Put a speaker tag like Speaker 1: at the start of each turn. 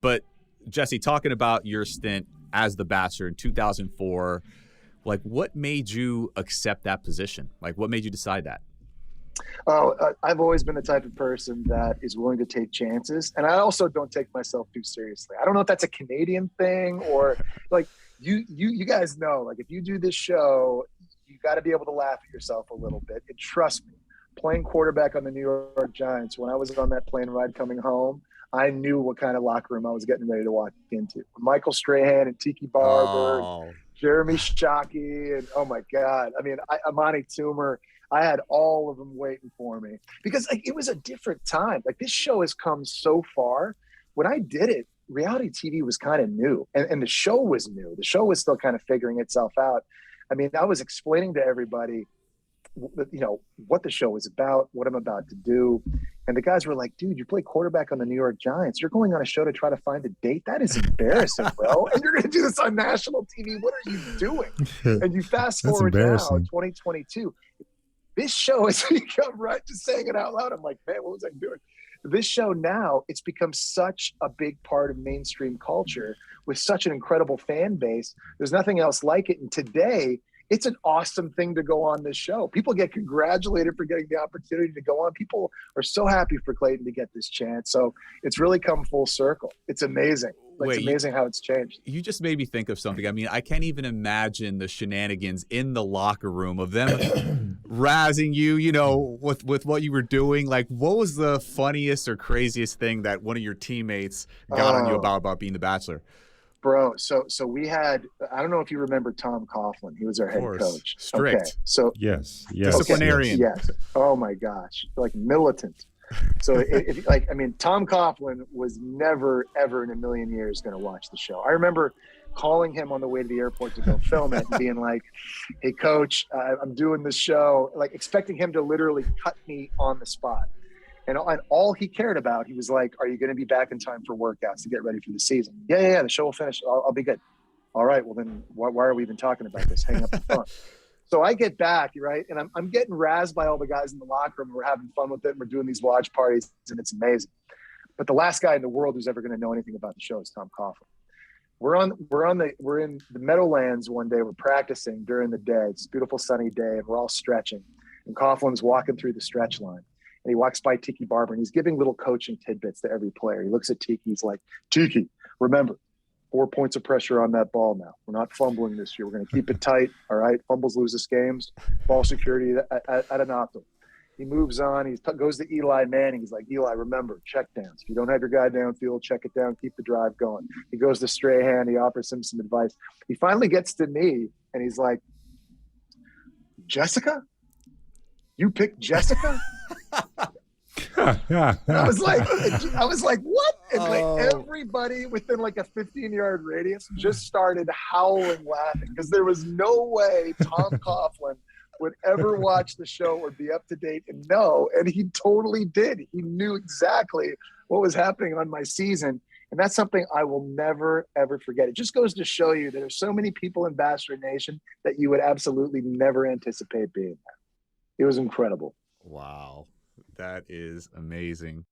Speaker 1: But Jesse, talking about your stint as the Bachelor in 2004, like what made you accept that position? Like what made you decide that?
Speaker 2: I've always been the type of person that is willing to take chances. And I also don't take myself too seriously. I don't know if that's a Canadian thing or like you guys know, like if you do this show, you got to be able to laugh at yourself a little bit. And trust me, playing quarterback on the New York Giants, when I was on that plane ride coming home, I knew what kind of locker room I was getting ready to walk into. Michael Strahan and Tiki Barber, Jeremy Shockey, and oh my God. I mean, Amani Toomer. I had all of them waiting for me because like, it was a different time. Like this show has come so far. When I did it, reality TV was kind of new and the show was new. The show was still kind of figuring itself out. I mean, I was explaining to everybody, you know, what the show was about, what I'm about to do. And the guys were like, dude, you play quarterback on the New York Giants. You're going on a show to try to find a date? That is embarrassing, bro. And you're going to do this on national TV. What are you doing? And you fast forward now, 2022. This show has become, right, just saying it out loud, I'm like, man, what was I doing? This show now, it's become such a big part of mainstream culture with such an incredible fan base. There's nothing else like it. And today, it's an awesome thing to go on this show. People get congratulated for getting the opportunity to go on. People are so happy for Clayton to get this chance. So it's really come full circle. It's amazing. It's amazing how it's changed.
Speaker 1: You just made me think of something. I mean, I can't even imagine the shenanigans in the locker room of them razzing you, you know, with what you were doing. Like, what was the funniest or craziest thing that one of your teammates got on you about being the Bachelor?
Speaker 2: Bro, so we had, I don't know if you remember Tom Coughlin. He was our head coach.
Speaker 1: Strict.
Speaker 2: Okay, so
Speaker 3: yes.
Speaker 1: Disciplinarian.
Speaker 2: Yes. Oh my gosh. Like militant. So if like, I mean, Tom Coughlin was never, ever in a million years going to watch the show. I remember calling him on the way to the airport to go film it and being like, hey coach, I'm doing this show, like expecting him to literally cut me on the spot. And all he cared about, he was like, are you going to be back in time for workouts to get ready for the season? Yeah. The show will finish. I'll be good. All right. Well, then why are we even talking about this? Hang up the phone. So I get back, right? And I'm getting razzed by all the guys in the locker room. We're having fun with it. And we're doing these watch parties and it's amazing. But the last guy in the world who's ever going to know anything about the show is Tom Coughlin. We're in the Meadowlands one day. We're practicing during the day. It's a beautiful sunny day and we're all stretching. And Coughlin's walking through the stretch line. And he walks by Tiki Barber and he's giving little coaching tidbits to every player. He looks at Tiki. He's like, Tiki, remember, 4 points of pressure on that ball now. We're not fumbling this year. We're going to keep it tight. All right. Fumbles lose us games. Ball security at an optimum. He moves on. He goes to Eli Manning. He's like, Eli, remember, check downs. If you don't have your guy downfield, check it down. Keep the drive going. He goes to Strahan. He offers him some advice. He finally gets to me and he's like, Jessica? You picked Jessica? I was like, what? And like everybody within like a 15-yard radius just started howling laughing because there was no way Tom Coughlin would ever watch the show or be up to date and know. And he totally did. He knew exactly what was happening on my season. And that's something I will never, ever forget. It just goes to show you there are so many people in Bachelor Nation that you would absolutely never anticipate being there. It was incredible.
Speaker 1: Wow. That is amazing.